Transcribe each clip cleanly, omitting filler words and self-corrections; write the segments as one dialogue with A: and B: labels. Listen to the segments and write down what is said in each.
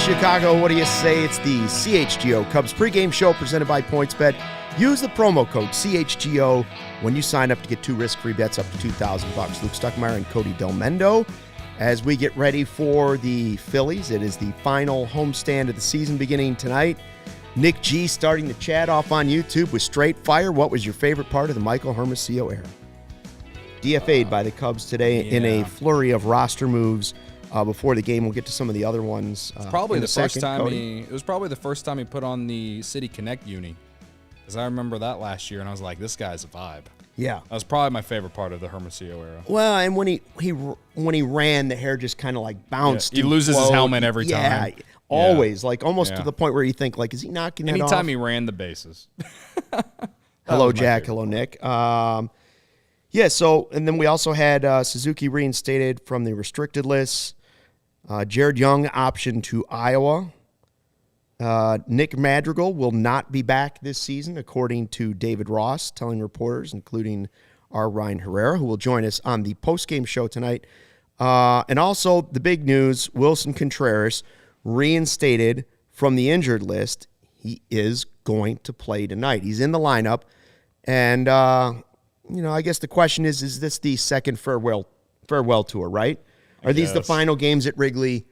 A: Chicago, what do you say? It's the CHGO Cubs Pregame Show presented by PointsBet. Use the promo code CHGO when you sign up to get 2 risk-free bets up to $2,000. Luke Stuckmeyer and Cody Del Mendo. As we get ready for the Phillies, it is the final homestand of the season beginning tonight. Nick G starting the chat off on YouTube with straight fire. What was your favorite part of the Michael Hermosillo era? DFA'd by the Cubs today in a flurry of roster moves. Before the game, we'll get to some of the other ones.
B: It's probably the first time
A: Cody.
B: it was probably the first time he put on the City Connect uni, because I remember that last year, and I was like, this guy's a vibe.
A: Yeah,
B: that was probably my favorite part of the Hermosillo era.
A: Well, and when he ran, the hair just kind of like bounced.
B: Yeah, he loses his helmet every time.
A: Yeah, always, like almost to the point where you think, like, is he knocking it off?
B: Anytime he ran the bases.
A: Hello, Jack. Hello, Nick. Yeah. So, and then we also had Suzuki reinstated from the restricted list. Jared Young option to Iowa. Nick Madrigal will not be back this season, according to David Ross, telling reporters, including our Ryan Herrera, who will join us on the postgame show tonight. And also the big news, Willson Contreras reinstated from the injured list. He is going to play tonight. He's in the lineup. And, I guess the question is this the second farewell tour, right? Are these the final games at Wrigley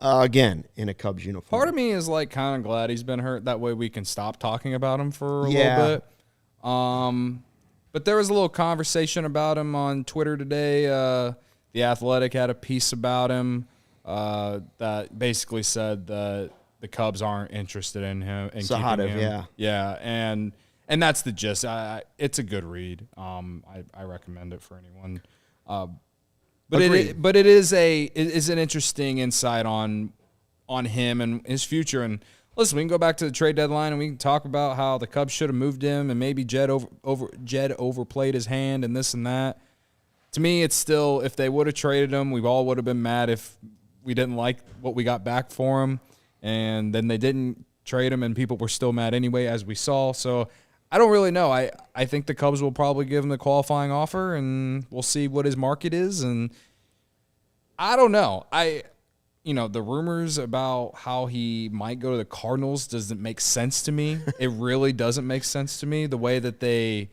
A: again in a Cubs uniform?
B: Part of me is like kind of glad he's been hurt. That way we can stop talking about him for a little bit. But there was a little conversation about him on Twitter today. The Athletic had a piece about him that basically said that the Cubs aren't interested in him. In keeping him. Yeah, and that's the gist. It's a good read. I recommend it for anyone. But it is an interesting insight on him and his future. And listen, we can go back to the trade deadline and we can talk about how the Cubs should have moved him and maybe Jed overplayed his hand and this and that. To me, it's still, if they would have traded him, we all would have been mad if we didn't like what we got back for him. And then they didn't trade him and people were still mad anyway, as we saw. So I don't really know. I think the Cubs will probably give him the qualifying offer, and we'll see what his market is. And I don't know. The rumors about how he might go to the Cardinals doesn't make sense to me. It really doesn't make sense to me. The way that the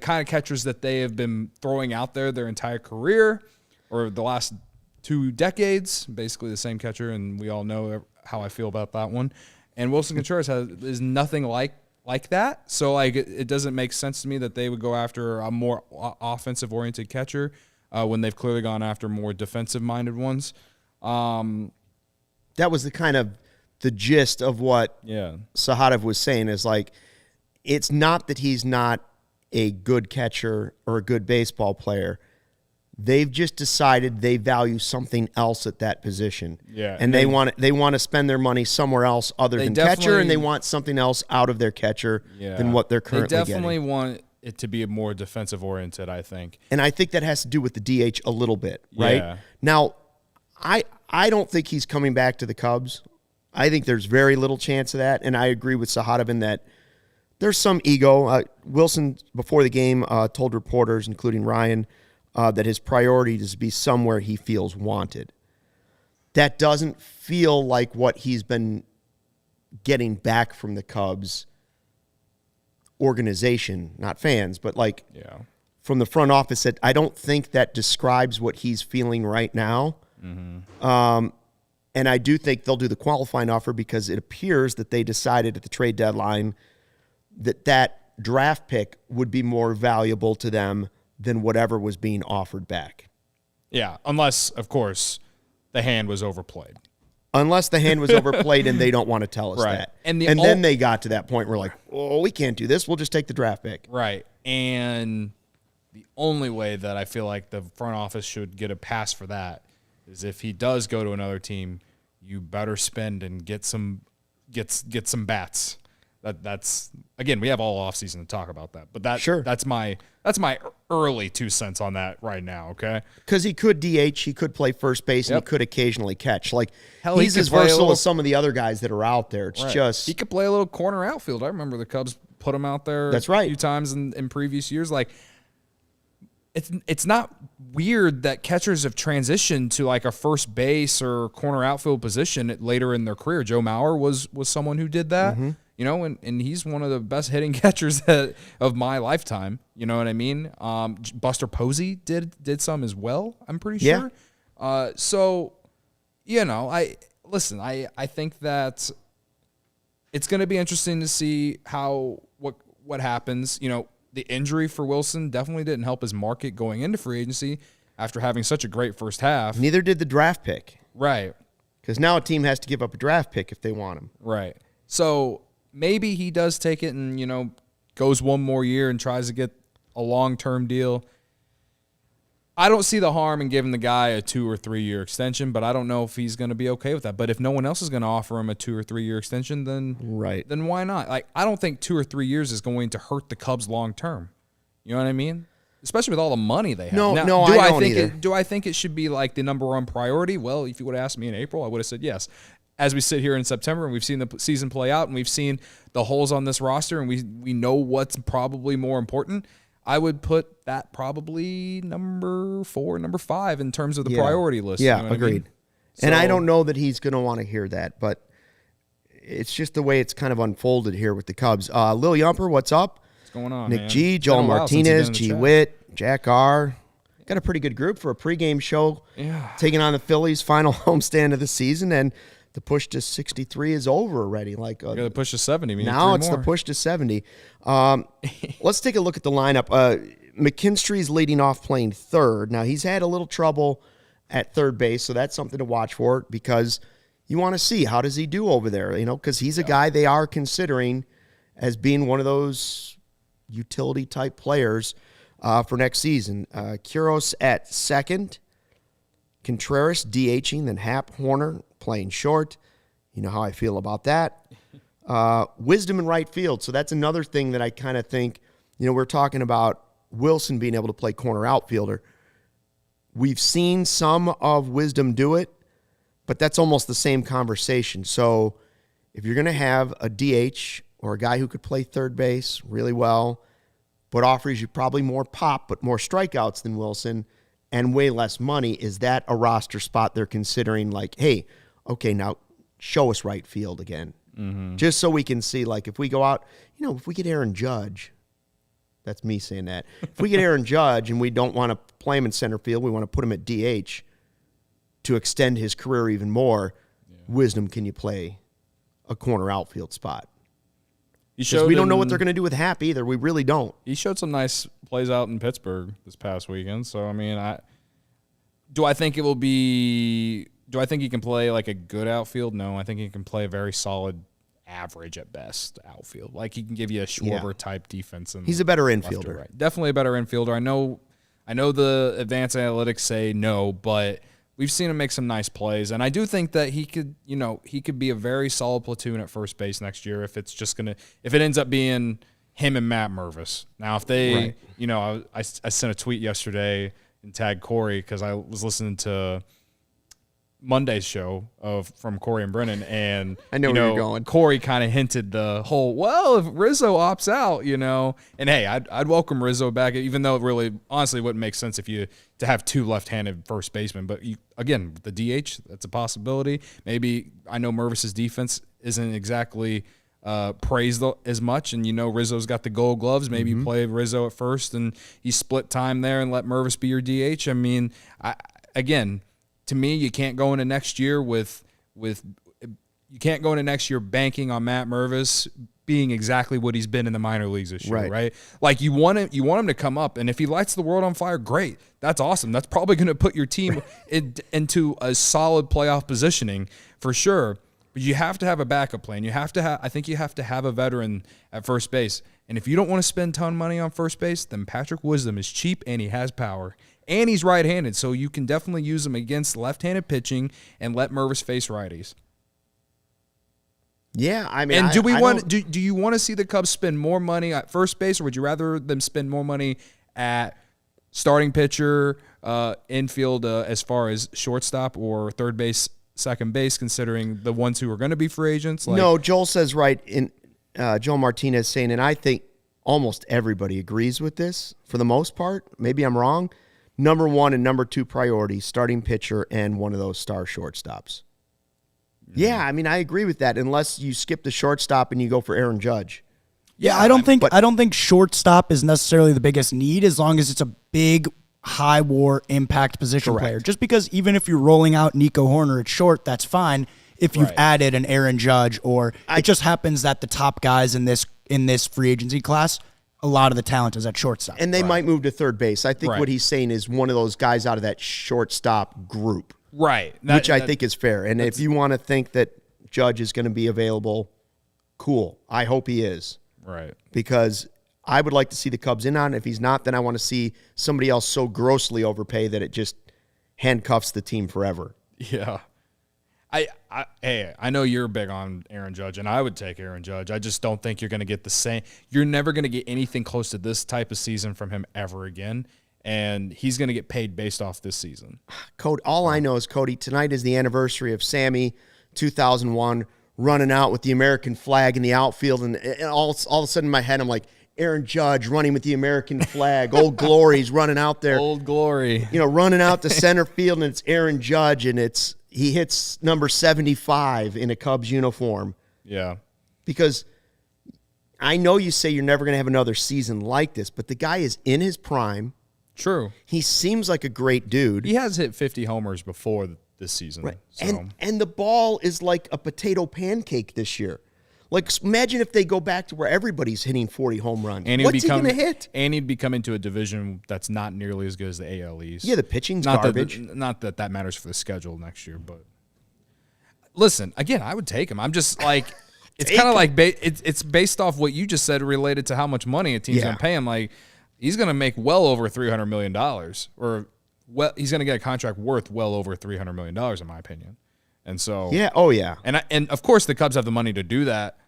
B: kind of catchers that they have been throwing out there their entire career, or the last 2 decades, basically the same catcher, and we all know how I feel about that one. And Willson Contreras is nothing like that. So it doesn't make sense to me that they would go after a more offensive-oriented catcher when they've clearly gone after more defensive-minded ones.
A: That was the gist of what Sahadev was saying, is like, it's not that he's not a good catcher or a good baseball player. They've just decided they value something else at that position. Yeah. And they want to spend their money somewhere else other than catcher, and they want something else out of their catcher than what they're currently getting.
B: They definitely want it to be more defensive-oriented, I think.
A: And I think that has to do with the DH a little bit, right? Yeah. Now, I don't think he's coming back to the Cubs. I think there's very little chance of that, and I agree with Sahadev in that there's some ego. Willson, before the game, told reporters, including Ryan, that his priority is to be somewhere he feels wanted. That doesn't feel like what he's been getting back from the Cubs organization, not fans, but from the front office. I don't think that describes what he's feeling right now. Mm-hmm. And I do think they'll do the qualifying offer because it appears that they decided at the trade deadline that draft pick would be more valuable to them than whatever was being offered back.
B: Yeah, unless, of course, the hand was overplayed.
A: Unless the hand was overplayed and they don't want to tell us that. And then they got to that point where like, oh, we can't do this. We'll just take the draft pick.
B: Right. And the only way that I feel like the front office should get a pass for that is if he does go to another team, you better spend and get some bats. That's again, we have all offseason to talk about that. But that's my early 2 cents on that right now, okay?
A: Because he could DH, he could play first base, and he could occasionally catch. Like,
B: hell,
A: he's as versatile as some of the other guys that are out there. It's just
B: he could play a little corner outfield. I remember the Cubs put him out there a few times in previous years. Like, it's not weird that catchers have transitioned to like a first base or corner outfield position later in their career. Joe Mauer was someone who did that, you know, and he's one of the best hitting catchers of my lifetime. You know what I mean? Buster Posey did some as well, I'm pretty sure. So, you know, I think that it's going to be interesting to see what happens. You know, the injury for Willson definitely didn't help his market going into free agency after having such a great first half.
A: Neither did the draft pick.
B: Right.
A: Because now a team has to give up a draft pick if they want him.
B: Right. So maybe he does take it and, you know, goes one more year and tries to get a long-term deal. I don't see the harm in giving the guy a 2 or 3 year extension, but I don't know if he's going to be okay with that. But if no one else is going to offer him a 2 or 3 year extension, then why not? Like, I don't think 2 or 3 years is going to hurt the Cubs long term. You know what I mean? Especially with all the money they have.
A: No,
B: now,
A: I don't either.
B: Do I think it should be like the number one priority? Well, if you would have asked me in April, I would have said yes. As we sit here in September and we've seen the season play out and we've seen the holes on this roster and we know what's probably more important, I would put that probably number 4, number 5 in terms of the priority list.
A: Yeah,
B: you know what
A: agreed.
B: I mean?
A: And I don't know that he's going to want to hear that, but it's just the way it's kind of unfolded here with the Cubs. Lil Yumper, what's up?
B: What's going on,
A: Nick
B: man?
A: G, Joel Martinez, G Witt, Jack R. Got a pretty good group for a pregame show.
B: Yeah.
A: Taking on the Phillies' final homestand of the season, and the push to 63 is over already. Like
B: the push to 70.
A: Now it's the push to 70. Let's take a look at the lineup. McKinstry's leading off playing third. Now, he's had a little trouble at third base, so that's something to watch for because you want to see how does he do over there, you know, because he's a guy they are considering as being one of those utility-type players for next season. Kuros at second. Contreras DHing, then Happ, Horner playing short. You know how I feel about that. Wisdom in right field. So that's another thing that I kind of think, you know, we're talking about Willson being able to play corner outfielder. We've seen some of Wisdom do it, but that's almost the same conversation. So if you're going to have a DH or a guy who could play third base really well, but offers you probably more pop, but more strikeouts than Willson and way less money, is that a roster spot they're considering like, hey, okay, now show us right field again. Just so we can see, like, if we go out, you know, if we get Aaron Judge, that's me saying that. If we get Aaron Judge and we don't want to play him in center field, we want to put him at DH to extend his career even more. Wisdom, can you play a corner outfield spot? Because we don't know what they're going to do with Happ either. We really don't.
B: He showed some nice plays out in Pittsburgh this past weekend. So, I mean, do I think he can play like a good outfield? No, I think he can play a very solid average at best outfield. Like he can give you a Schwarber type defense.
A: He's a better infielder.
B: Right. Definitely a better infielder. I know the advanced analytics say no, but we've seen him make some nice plays. And I do think that he could be a very solid platoon at first base next year if it ends up being him and Matt Mervis. Now, if they, I sent a tweet yesterday and tagged Corey because I was listening to Monday's show from Corey and Brennan, and
A: I know where you're going.
B: Corey kind of hinted the whole, well, if Rizzo opts out, and hey, I'd welcome Rizzo back, even though it really, honestly, wouldn't make sense to have 2 left-handed first basemen. But again, the DH, that's a possibility. Maybe I know Mervis's defense isn't exactly praised as much, and Rizzo's got the Gold Gloves. Maybe you play Rizzo at first, and you split time there and let Mervis be your DH. I mean, to me, you can't go into next year banking on Matt Mervis being exactly what he's been in the minor leagues this year, right? Like you want him to come up, and if he lights the world on fire, great. That's awesome. That's probably going to put your team into a solid playoff positioning for sure. But you have to have a backup plan. I think you have to have a veteran at first base. And if you don't want to spend a ton of money on first base, then Patrick Wisdom is cheap and he has power. And he's right-handed, so you can definitely use him against left-handed pitching and let Mervis face righties.
A: Yeah, I mean,
B: and do you want to see the Cubs spend more money at first base, or would you rather them spend more money at starting pitcher, infield, as far as shortstop or third base, second base, considering the ones who are going to be free agents?
A: No, Joel says right in Joel Martinez saying, and I think almost everybody agrees with this for the most part. Maybe I'm wrong. Number 1 and number 2 priority, starting pitcher and one of those star shortstops. Yeah, I mean, I agree with that unless you skip the shortstop and you go for Aaron Judge.
C: Yeah, I don't think shortstop is necessarily the biggest need as long as it's a big high war impact position player. Just because even if you're rolling out Nico Horner at short, that's fine if you've added an Aaron Judge or it just happens that the top guys in this free agency class, a lot of the talent is at shortstop.
A: And they might move to third base. I think what he's saying is one of those guys out of that shortstop group.
B: Right.
A: Which I think is fair. And if you want to think that Judge is going to be available, cool. I hope he is.
B: Right. Because
A: I would like to see the Cubs in on it. If he's not, then I want to see somebody else so grossly overpay that it just handcuffs the team forever.
B: Yeah. I know you're big on Aaron Judge, and I would take Aaron Judge. I just don't think you're going to get the same. You're never going to get anything close to this type of season from him ever again, and he's going to get paid based off this season.
A: Cody, all I know is, Cody, tonight is the anniversary of Sammy, 2001, running out with the American flag in the outfield, and all of a sudden in my head I'm like, Aaron Judge running with the American flag. Old Glory's running out there.
B: Old Glory.
A: Running out to center field, and it's Aaron Judge, and he hits number 75 in a Cubs uniform.
B: Yeah.
A: Because I know you say you're never going to have another season like this, but the guy is in his prime.
B: True.
A: He seems like a great dude.
B: He has hit 50 homers before this season.
A: Right.
B: So.
A: And the ball is like a potato pancake this year. Like, imagine if they go back to where everybody's hitting 40 home runs.
B: And
A: what's he going to hit?
B: And he'd be coming to a division that's not nearly as good as the AL East.
A: Yeah, the pitching's garbage.
B: Not that matters for the schedule next year, but listen, again, I would take him. I'm just like, it's kind of like it's based off what you just said related to how much money a team's going to pay him. Like, he's going to make well over $300 million, or he's going to get a contract worth well over $300 million, in my opinion. And so, and of course, the Cubs have the money to do that.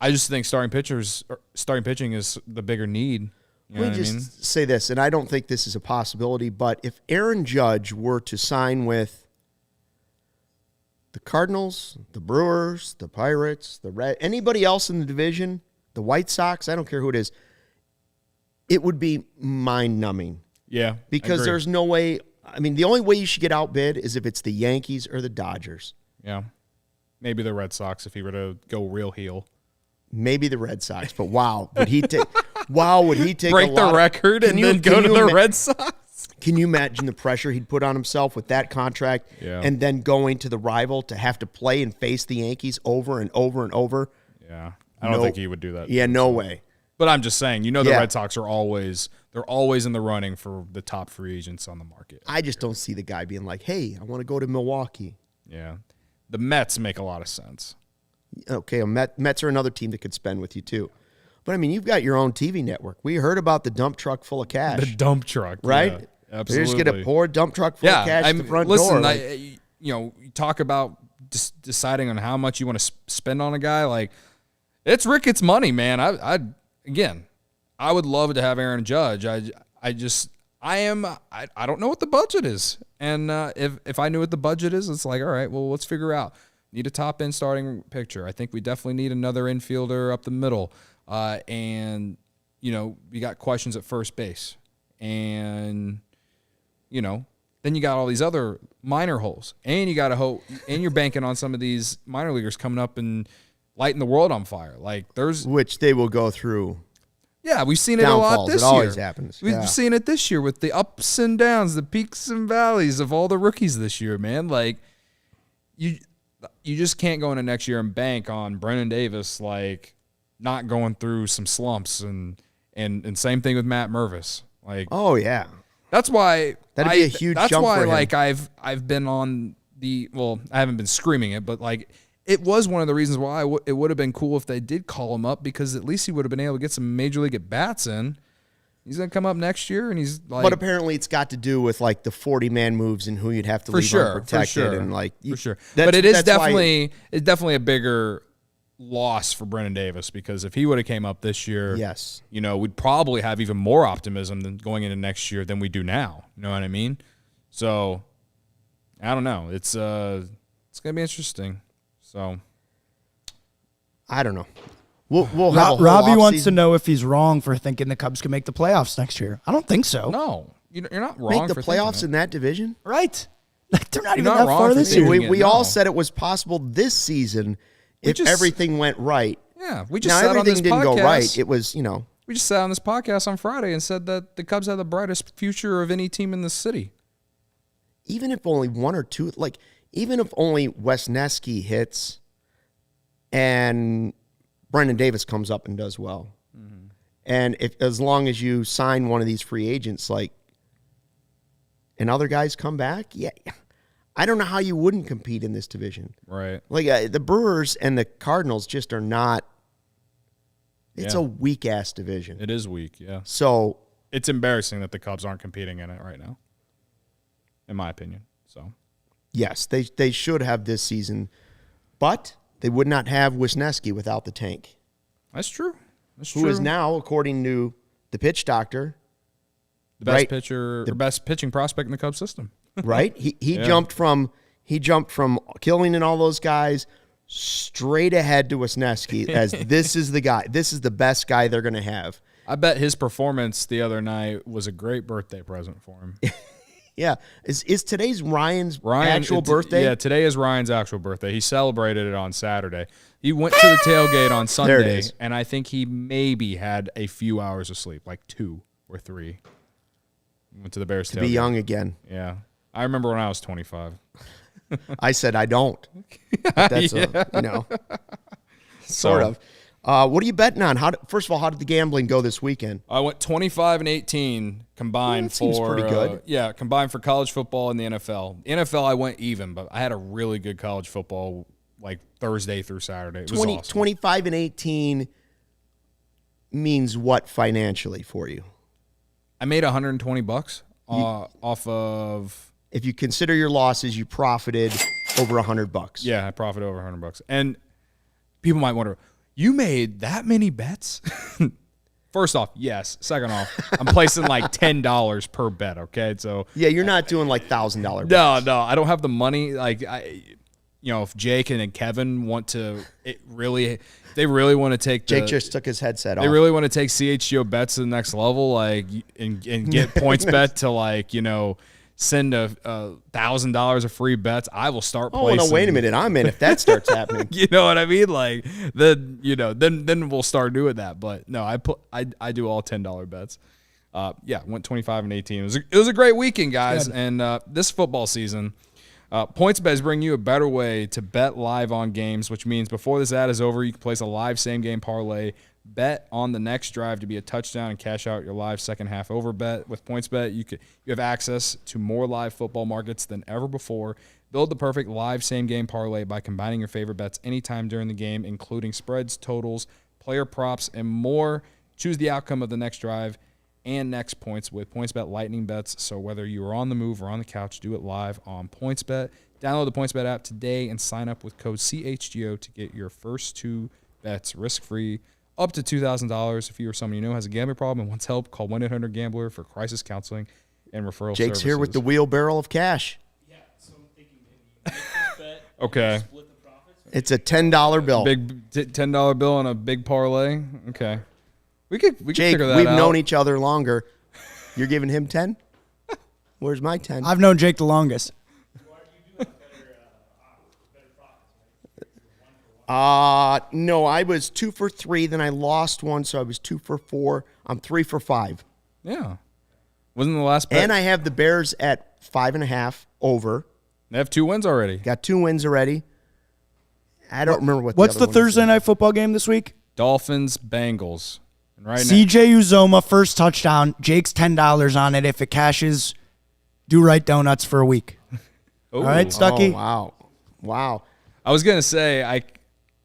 B: I just think starting pitching is the bigger need.
A: Let me just say this, and I don't think this is a possibility, but if Aaron Judge were to sign with the Cardinals, the Brewers, the Pirates, the Reds, anybody else in the division, the White Sox, I don't care who it is, it would be mind-numbing.
B: Yeah,
A: because there's no way. I mean, the only way you should get outbid is if it's the Yankees or the Dodgers.
B: Yeah, maybe the Red Sox if he were to go real heel.
A: Maybe the Red Sox, but would he take? Would he take
B: break the record and then go to the Red Sox?
A: Can you imagine the pressure he'd put on himself with that contract, and then going to the rival to have to play and face the Yankees over and over and over?
B: Yeah, I don't think he would do that.
A: Yeah, no way.
B: But I'm just saying, the Red Sox are always in the running for the top free agents on the market.
A: I just don't see the guy being like, "Hey, I want to go to Milwaukee."
B: Yeah, the Mets make a lot of sense.
A: Okay, Mets are another team that could spend with you too. But, I mean, you've got your own TV network. We heard about the dump truck full of cash.
B: The dump truck.
A: Right?
B: Yeah, absolutely.
A: They just get a poor dump truck full of cash at the front door.
B: Listen, you talk about deciding on how much you want to spend on a guy. Like, it's Ricketts money, man. I would love to have Aaron Judge. I don't know what the budget is. And if I knew what the budget is, it's like, all right, well, let's figure out. Need a top-end starting pitcher. I think we definitely need another infielder up the middle. And, we got questions at first base. And, then you got all these other minor holes. And you got to hope, and you're banking on some of these minor leaguers coming up and lighting the world on fire. Like,
A: which they will go through.
B: Yeah, we've seen it a lot this year.
A: It always happens.
B: We've seen it this year with the ups and downs, the peaks and valleys of all the rookies this year, man. Like, you just can't go into next year and bank on Brennan Davis, like, not going through some slumps, and same thing with Matt Mervis. Like,
A: oh yeah,
B: that's why
A: that'd be a huge jump for him.
B: That's why, like, I've been on I haven't been screaming it, but like, it was one of the reasons why it would have been cool if they did call him up, because at least he would have been able to get some major league at bats in. He's going to come up next year, and he's like...
A: But apparently it's got to do with, like, the 40-man moves and who you'd have to leave unprotected.
B: For sure.
A: And, like,
B: for sure. But it's definitely a bigger loss for Brennan Davis, because if he would have came up this year,
A: yes,
B: we'd probably have even more optimism than going into next year than we do now. You know what I mean? So, I don't know. It's going to be interesting. So...
A: I don't know. We'll have a whole
C: Robbie wants
A: offseason.
C: to know if he's wrong for thinking the Cubs can make the playoffs next year. I don't think so.
B: No, you're not wrong.
A: Make the
B: for
A: playoffs
B: thinking
A: in that division.
C: Right? Like, they're not
B: You're
C: even
B: not
C: that
B: wrong
C: far
B: for
C: this
B: thinking
C: year.
B: it.
A: We
B: No.
A: all said it was possible this season if everything went right.
B: Yeah, we just
A: Now
B: sat on
A: everything
B: this
A: didn't
B: podcast.
A: go right. It was,
B: We just sat on this podcast on Friday and said that the Cubs have the brightest future of any team in the city.
A: even if only one or two, like even if only Wesneski hits and Brendan Davis comes up and does well. Mm-hmm. And as long as you sign one of these free agents, like, and other guys come back, yeah, I don't know how you wouldn't compete in this division.
B: Right.
A: Like the Brewers and the Cardinals just are not. It's a weak ass division.
B: It is weak, yeah.
A: So
B: it's embarrassing that the Cubs aren't competing in it right now, in my opinion. So
A: yes, they should have this season, but they would not have Wisniewski without the tank.
B: That's true.
A: Who is now, according to the pitch doctor,
B: the best pitcher, the best pitching prospect in the Cubs system.
A: Right? He jumped from killing and all those guys straight ahead to Wisniewski as this is the guy. This is the best guy they're going to have.
B: I bet his performance the other night was a great birthday present for him.
A: Yeah. Is today's Ryan's actual birthday?
B: Yeah, today is Ryan's actual birthday. He celebrated it on Saturday. He went to the tailgate on Sunday, and I think he maybe had a few hours of sleep, like 2 or 3. Went to the Bears tailgate.
A: To be young again.
B: Yeah. I remember when I was 25.
A: I said I don't. That's sort of. What are you betting on? First of all, how did the gambling go this weekend?
B: I went 25 and 18 combined
A: seems pretty good.
B: Combined for college football and the NFL. The NFL I went even, but I had a really good college football like Thursday through Saturday. It was awesome.
A: 25 and 18 means what financially for you?
B: I made $120 off of.
A: If you consider your losses, you profited over $100.
B: Yeah, I profited over $100. And people might wonder, you made that many bets? First off, yes. Second off, I'm placing like $10 per bet. Okay, so
A: yeah, you're not doing like $1,000 bets.
B: No, I don't have the money. Like if Jake and Kevin want to, they really want to take.
A: Jake just took his headset off.
B: They really want to take CHGO bets to the next level, like and get points bet to send $1,000 of free bets. I will start placing.
A: Oh no! Wait a minute, I'm in. If that starts happening,
B: you know what I mean? Like then we'll start doing that. But no, I do all $10 bets. Went 25 and 18. It was a great weekend, guys. Good. And this football season, PointsBet is bringing you a better way to bet live on games, which means before this ad is over, you can place a live same game parlay. Bet on the next drive to be a touchdown and cash out your live second half over bet. With PointsBet, you have access to more live football markets than ever before. Build the perfect live same-game parlay by combining your favorite bets anytime during the game, including spreads, totals, player props, and more. Choose the outcome of the next drive and next points with PointsBet Lightning Bets. So whether you are on the move or on the couch, do it live on PointsBet. Download the PointsBet app today and sign up with code CHGO to get your first 2 bets risk-free. Up to $2,000 if you or someone you know has a gambling problem and wants help. Call 1-800-GAMBLER for crisis counseling and referral services.
A: Jake's here with the wheelbarrow of cash.
D: Yeah, so I'm thinking maybe you make this bet.
B: Okay.
D: Split the profits.
A: It's a $10 bill.
B: Big $10 bill on a big parlay. Okay. We could
A: Jake,
B: figure that out.
A: we've known each other longer. You're giving him 10? Where's my 10?
C: I've known Jake the longest.
D: Why do you do better profits?
A: No, I was 2 for 3. Then I lost one, so I was 2 for 4. I'm 3 for 5.
B: Yeah. Wasn't the last bet?
A: And I have the Bears at 5.5 over.
B: They have 2 wins already.
A: Got 2 wins already. I don't remember what.
C: What's
A: the
C: the
A: other one
C: Thursday
A: is.
C: night football game this week?
B: Dolphins, Bengals. And right
C: CJ Uzoma, first touchdown. Jake's $10 on it. If it cashes, do right donuts for a week.
B: Ooh.
C: All right, Stucky?
A: Oh, wow.
B: I was going to say,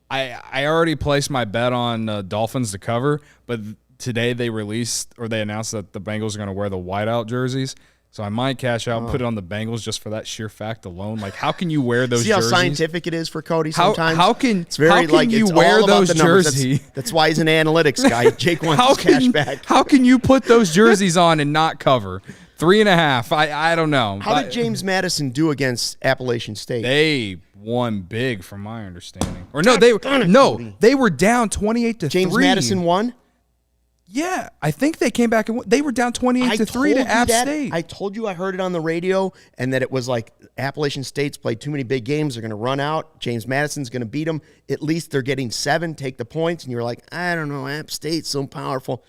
B: I already placed my bet on Dolphins to cover, but today they announced that the Bengals are going to wear the whiteout jerseys. So I might cash out, put it on the Bengals just for that sheer fact alone. Like, how can you wear those jerseys?
A: See how scientific it is for Cody sometimes?
B: How can
A: it's very
B: how can you
A: it's
B: wear
A: all about
B: those
A: the numbers.
B: jerseys?
A: That's why he's an analytics guy. Jake wants his cash back.
B: How can you put those jerseys on and not cover? 3.5. I don't know.
A: How did James Madison do against Appalachian State?
B: They won big from my understanding. Or no, they were down 28-3.
A: James Madison won?
B: Yeah, I think they came back and won. They were down 28-3 to App State.
A: I told you I heard it on the radio, and that it was like Appalachian State's played too many big games. They're going to run out. James Madison's going to beat them. At least they're getting 7, take the points. And you're like, I don't know, App State's so powerful.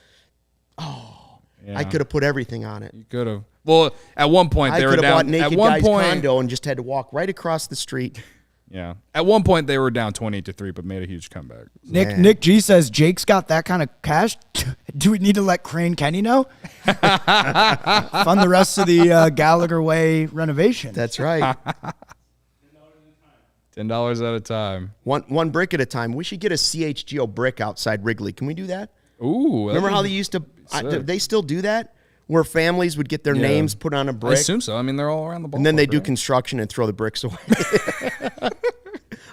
A: Oh, yeah. I could have put everything on it.
B: You could have. Well, at one point they were down.
A: I could have bought Naked Guy's condo and just had to walk right across the street.
B: Yeah. At one point they were down 28-3, but made a huge comeback.
C: Nick G says Jake's got that kind of cash. Do we need to let Crane Kenny know? Fund the rest of the Gallagher Way renovation.
A: That's right.
B: $10 at a time.
A: One brick at a time. We should get a CHGO brick outside Wrigley. Can we do that?
B: Ooh.
A: Remember how they used to? Do they still do that? Where families would get their names put on a brick?
B: I assume so. I mean, they're all around the ballpark.
A: And then they do construction and throw the bricks away.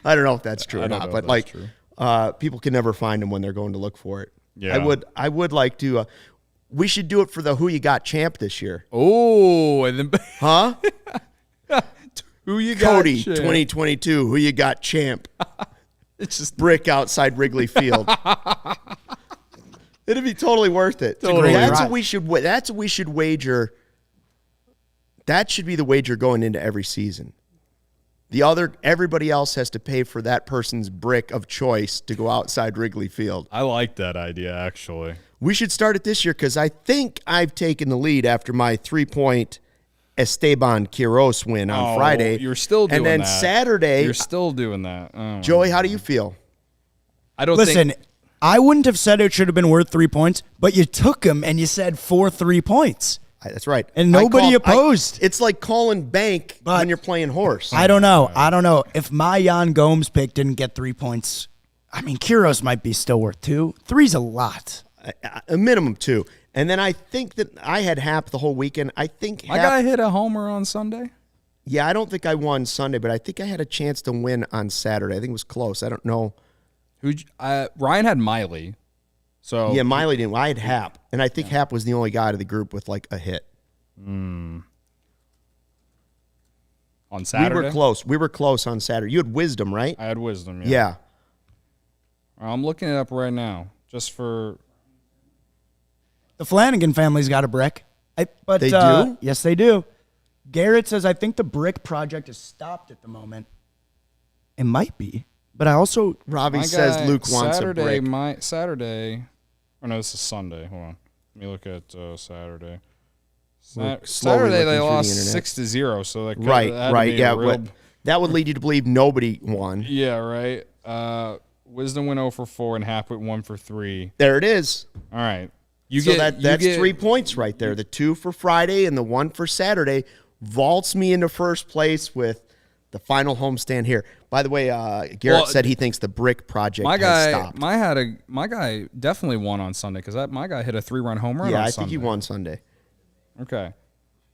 A: I don't know if that's true or not, but like people can never find them when they're going to look for it.
B: Yeah.
A: I would like to. We should do it for the Who You Got champ this year.
B: Oh, and then
A: Huh?
B: Who you got?
A: Cody,
B: champ?
A: 2022. Who You Got champ?
B: It's just
A: Brick outside Wrigley Field. It'd be totally worth it.
C: Totally.
A: That's what we should. That's what we should wager. That should be the wager going into every season. Everybody else has to pay for that person's brick of choice to go outside Wrigley Field.
B: I like that idea, actually.
A: We should start it this year because I think I've taken the lead after my 3-point Esteban Quiroz win on Friday.
B: You're still doing that.
A: And then Saturday.
B: You're still doing that. Oh,
A: Joey, how do you feel?
B: I don't
C: Listen, I wouldn't have said it should have been worth 3 points, but you took him and you said 3 points.
A: That's right.
C: And nobody opposed.
A: It's like calling bank when you're playing horse.
C: I don't know. If my Jan Gomes pick didn't get 3 points, I mean, Quiroz might be still worth 2. 3's a lot.
A: A minimum 2. And then I think that I had Hap the whole weekend. I think
B: my guy hit a homer on Sunday.
A: Yeah, I don't think I won Sunday, but I think I had a chance to win on Saturday. I think it was close. I don't know.
B: Ryan had Miley. So
A: yeah, Miley didn't. I had Hap, and I think Hap was the only guy out of the group with like a hit.
B: On Saturday?
A: We were close on Saturday. You had Wisdom, right?
B: I had Wisdom,
A: yeah.
B: I'm looking it up right now just for...
C: The Flanagan family's got a brick.
A: They do?
C: Yes, they do. Garrett says, I think the brick project is stopped at the moment. It might be. But I also...
A: Robbie says Luke wants a brick.
B: Saturday... Oh, no, this is Sunday. Hold on. Let me look at Saturday.
A: Saturday
B: they lost 6-0, so that
A: right, yeah. That would lead you to believe nobody won.
B: Yeah, right. Wisdom went 0 for 4 and Hap went 1 for 3.
A: There it is.
B: All right.
A: That's 3 points right there. The 2 for Friday and the 1 for Saturday vaults me into first place with the final homestand here. By the way, Garrett said he thinks the brick project has stopped.
B: My guy definitely won on Sunday because my guy hit a 3-run home run on Sunday.
A: Yeah, I think he won Sunday.
B: Okay.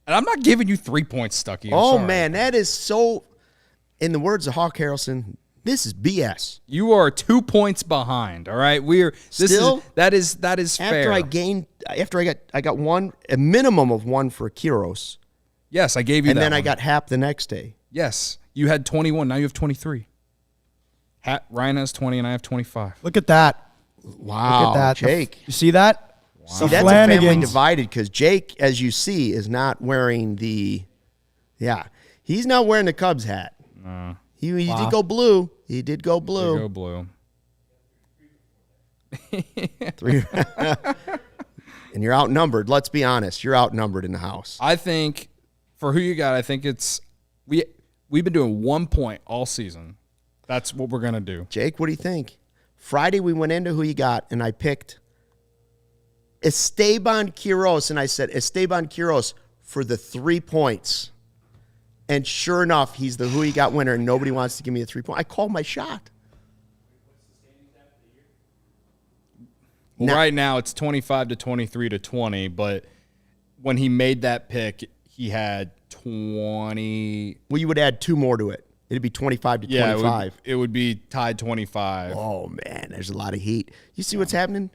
B: And I'm not giving you 3 points, Stucky.
A: Man, that is so, in the words of Hawk Harrelson, this is BS.
B: You are 2 points behind, all right? That is fair.
A: I got a minimum of 1 for Quiroz.
B: Yes, I gave you that.
A: And then I got Hap the next day.
B: Yes. You had 21. Now you have 23. Ryan has 20 and I have 25.
C: Look at that.
A: Wow.
C: Look at that.
A: Jake.
C: You see that?
A: Wow. See, that's a family divided because Jake, as you see, is not wearing he's not wearing the Cubs hat. He did go blue. He did go blue.
B: Go blue.
A: 3. And you're outnumbered. Let's be honest. You're outnumbered in the house.
B: I think for Who You Got, I think it's we've been doing 1 point all season. That's what we're gonna do.
A: Jake, what do you think? Friday we went into Who You Got, and I picked Esteban Quiroz, and I said Esteban Quiroz for the 3 points. And sure enough, he's the Who You Got winner, and nobody wants to give me a 3-point. I called my shot.
B: Well, right now it's 25 to 23 to 20, but when he made that pick, he had 20.
A: Well, you would add 2 more to it. It'd be 25 to 25.
B: It would be tied 25.
A: Oh, man, there's a lot of heat. You see what's happening?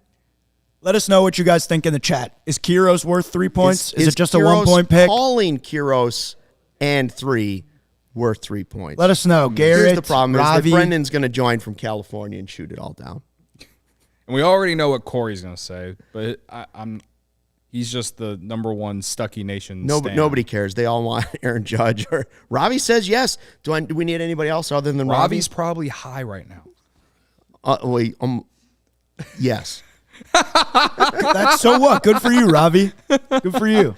C: Let us know what you guys think in the chat. Is Quiroz worth 3 points? Is it just a 1 point pick?
A: Calling Quiroz and 3 worth 3 points.
C: Let us know, Garrett.
A: Here's the problem: is that
C: Ravi.
A: Brendan's going to join from California and shoot it all down.
B: And we already know what Corey's going to say, but he's just the number one Stucky Nation stan.
A: Nobody cares. They all want Aaron Judge. Or Ravi says yes. Do we need anybody else other than Ravi?
B: Ravi's probably high right now.
A: Yes.
C: That's so what? Good for you, Ravi. Good for you.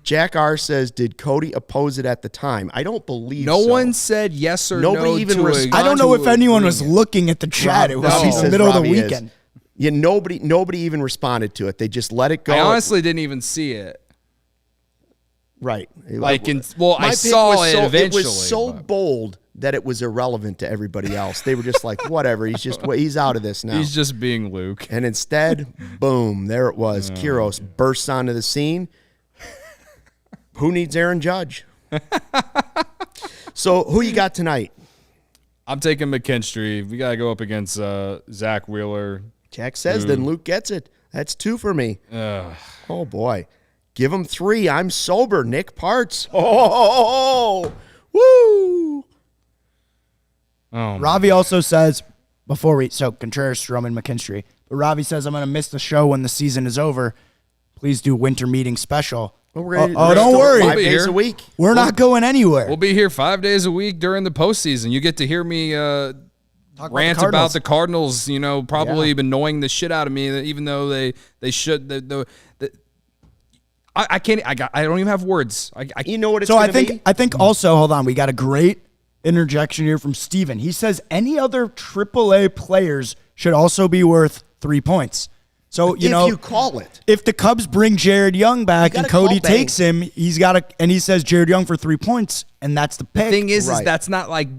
A: Jack R says, did Cody oppose it at the time? I don't believe
B: No
A: so.
B: one said yes or
A: Nobody
B: no
A: even
B: to
A: responded.
C: I don't know if anyone was
B: agreement.
C: looking at the chat. It was
A: No, he
C: the
A: says
C: middle of the
A: Ravi is.
C: weekend.
A: Yeah, nobody even responded to it. They just let it go.
B: I honestly didn't even see it.
A: Right.
B: I
A: My pick
B: saw
A: was
B: it eventually.
A: It was so
B: but
A: bold that it was irrelevant to everybody else. They were just like, whatever. He's out of this now.
B: He's just being Luke.
A: And instead, boom, there it was. Kiros bursts onto the scene. Who needs Aaron Judge? So who you got tonight?
B: I'm taking McKinstry. We got to go up against Zach Wheeler.
A: Jack says, then Luke gets it. That's 2 for me. Oh, boy. Give him 3. I'm sober. Nick Parts. Oh, woo.
B: Oh,
C: Ravi also says, Contreras, Stroman, McKinstry. But Ravi says, I'm going to miss the show when the season is over. Please do winter meeting special. Don't worry.
A: 5
B: We'll be
A: days
B: here.
A: a week.
C: We're not going anywhere.
B: We'll be here 5 days a week during the postseason. You get to hear me rant about the Cardinals. Probably annoying the shit out of me, even though they should. I can't. I don't even have words.
A: You know what it's
C: So
A: going to be?
C: I think also, hold on, we got a great interjection here from Steven. He says any other AAA players should also be worth 3 points. So,
A: if you call it.
C: If the Cubs bring Jared Young back and Cody
A: call bang.
C: takes him, and he says Jared Young for 3 points, and that's the pick.
B: Thing is
A: Right.
B: that's not like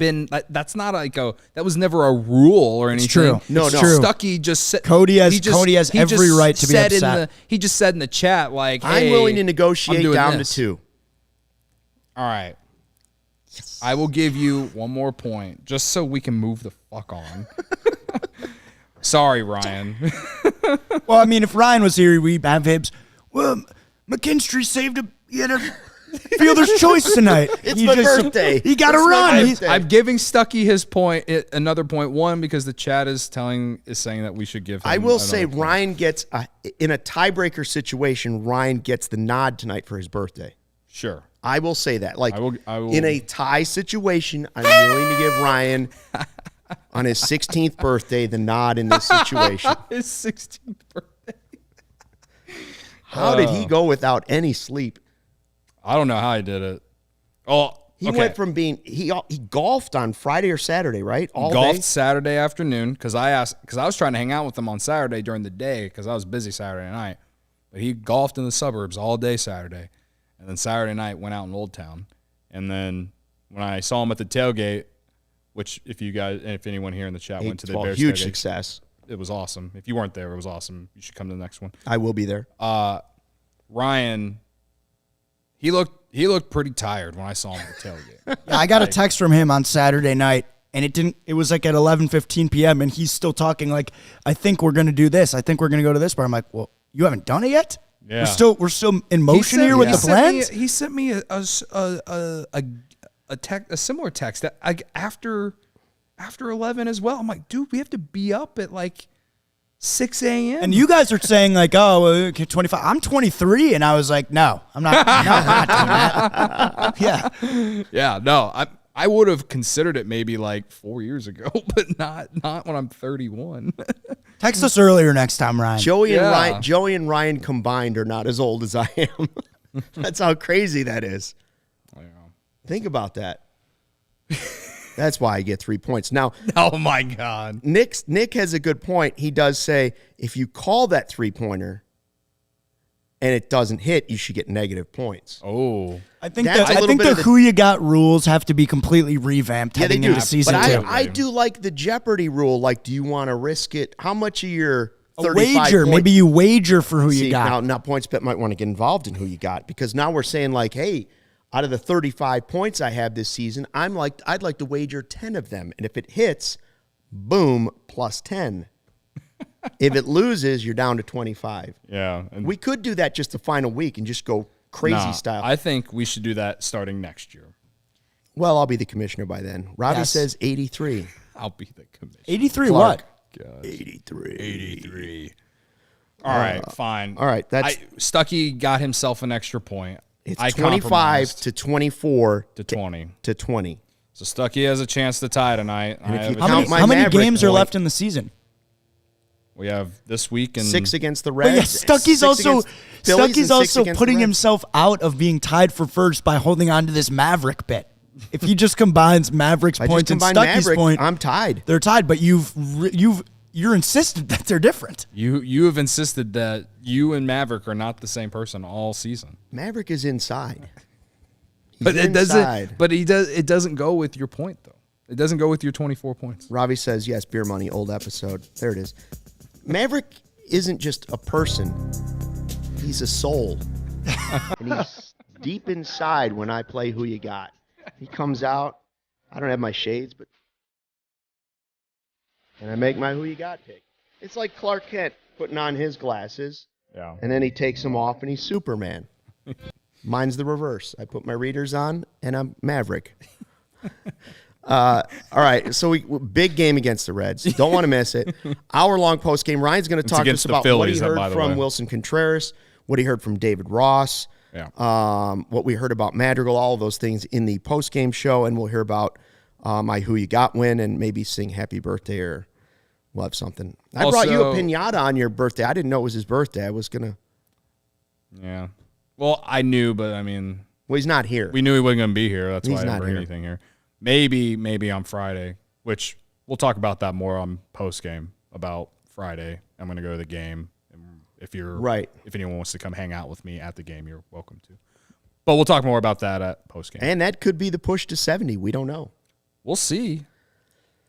B: that's not like that was never a rule or anything.
C: true.
A: No,
C: It's
A: no.
C: true.
B: Stucky just said
C: Cody has
B: he
C: every
B: just
C: right to be
B: said
C: upset.
B: he just said in the chat like,
A: I'm
B: hey,
A: willing to
B: I'm
A: negotiate
B: doing
A: down
B: this.
A: to 2.
B: All right. I will give you one more point just so we can move the fuck on. Sorry, Ryan.
C: Well, I mean, if Ryan was here, we'd have Hibbs. Well, McKinstry saved he had a fielder's choice tonight.
A: It's my birthday.
C: He got to
A: It's my
C: run.
A: birthday.
B: I'm giving Stucky his point, another point. One, because the chat is saying that we should give him
A: I will say
B: another point.
A: Ryan gets, in a tiebreaker situation, Ryan gets the nod tonight for his birthday.
B: Sure.
A: I will say that. Like,
B: I will-
A: in a tie situation, I'm willing to give Ryan, on his 16th birthday, the nod in this situation.
B: His 16th birthday.
A: How did he go without any sleep?
B: I don't know how he did it. Oh,
A: He
B: okay.
A: went from being, he golfed on Friday or Saturday, right? All
B: golfed
A: day?
B: Saturday afternoon because I was trying to hang out with him on Saturday during the day because I was busy Saturday night. But he golfed in the suburbs all day Saturday, and then Saturday night went out in Old Town. And then when I saw him at the tailgate, which if anyone here in the chat went to the Bears
A: huge
B: tailgate,
A: success.
B: it was awesome. If you weren't there, it was awesome. You should come to the next one.
A: I will be there.
B: Ryan, he looked pretty tired when I saw him at the tailgate.
C: Yeah, I got a text from him on Saturday night, and it was like at 11:15 p.m., and he's still talking like, I think we're going to do this. I think we're going to go to this bar. I'm like, well, you haven't done it yet?
B: Yeah.
C: We're still in motion here with the plans?
B: He sent me a similar text that after 11 as well. I'm like, dude, we have to be up at like 6 a.m.
C: And you guys are saying like, oh, okay, 25. I'm 23, and I was like, no, I'm not doing that. Yeah.
B: Yeah, no, I would have considered it maybe like 4 years ago, but not when I'm 31.
C: Text us earlier next time, Ryan.
A: Joey
B: Yeah.
A: and Ryan combined are not as old as I am. That's how crazy that is. Think about that. That's why I get 3 points. Now,
B: Oh my God.
A: Nick has a good point. He does say if you call that 3-pointer and it doesn't hit, you should get negative points.
B: Oh,
C: I think
A: That's a
C: I
A: little
C: think
A: bit
C: the
A: of the-
C: who you got rules have to be completely revamped
A: Yeah, they
C: heading
A: do.
C: into season
A: But
C: 2.
A: I do like the Jeopardy rule. Like, do you want to risk it? How much of your
C: A
A: 35
C: wager.
A: point-
C: Maybe you wager for who
A: See,
C: you got.
A: Now PointsBet might want to get involved in who you got because now we're saying like, hey, out of the 35 points I have this season, I'd like to wager 10 of them. And if it hits, boom, plus 10. If it loses, you're down to 25.
B: yeah. And
A: We could do that just the final week and just go crazy
B: Nah,
A: style.
B: I think we should do that starting next year.
A: Well, I'll be the commissioner by then. Robbie
C: Yes.
A: says 83.
B: I'll be the commissioner.
C: 83
A: Clark.
C: what?
B: God.
A: 83.
B: 83. All right, fine.
A: All right, that's
B: Stuckey got himself an extra point.
A: it's
B: I
A: 25
B: compromised
A: to 24
B: to 20.
A: to 20.
B: So Stuckey has a chance to tie tonight.
A: And if
B: I
A: you
B: have a
A: count
B: chance-
A: my
C: How many
A: Maverick
C: games are
A: point.
C: left in the season?
B: we have this week and
A: 6 against the
C: But
A: Reds.
C: yeah, Stuckey's
A: 6
C: also
A: against Phillies and 6
C: also
A: against the
C: putting
A: Reds.
C: himself out of being tied for first by holding on to this Maverick bet. If he just combines Maverick's
A: I just
C: points and
A: combined
C: Stuckey's
A: Maverick.
C: point,
A: I'm tied.
C: they're tied. But you're insisted that they're different.
B: You have insisted that you and Maverick are not the same person all season.
A: Maverick is inside. He's
B: But it
A: inside.
B: doesn't. But it doesn't go with your point though. It doesn't go with your 24 points.
A: Robbie says, yes, beer money, old episode. There it is. Maverick isn't just a person. He's a soul. And he's deep inside when I play Who You Got. He comes out. I don't have my shades, but... And I make my Who You Got pick. It's like Clark Kent putting on his glasses,
B: Yeah.
A: and then he takes them off, and he's Superman. Mine's the reverse. I put my readers on, and I'm Maverick. All right, so big game against the Reds. Don't want to miss it. Hour-long post-game. Ryan's going to talk to us
B: against the
A: about
B: Phillies,
A: what he
B: by
A: heard
B: the
A: from
B: way.
A: Willson Contreras, what he heard from David Ross, what we heard about Madrigal, all of those things in the post-game show, and we'll hear about my Who You Got win and maybe sing happy birthday or we'll have something. I brought you a
B: Also-
A: pinata on your birthday. I didn't know it was his birthday. I was going to...
B: Yeah. Well, I knew, but I mean,
A: Well, he's not here.
B: we knew he wasn't going to be here. That's
A: He's
B: why I didn't
A: not
B: bring
A: here.
B: anything here. Maybe on Friday, which we'll talk about that more on post game about Friday. I'm going to go to the game. And if you're
A: Right.
B: if anyone wants to come hang out with me at the game, you're welcome to. But we'll talk more about that at post game.
A: And that could be the push to 70. We don't know.
B: We'll see.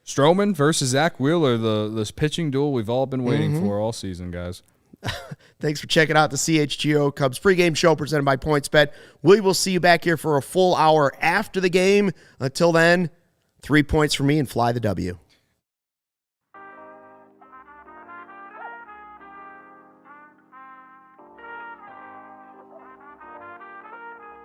B: Stroman versus Zach Wheeler, this pitching duel we've all been waiting for all season, guys.
A: Thanks for checking out the CHGO Cubs pregame show presented by PointsBet. We will see you back here for a full hour after the game. Until then, 3 points for me and fly the W.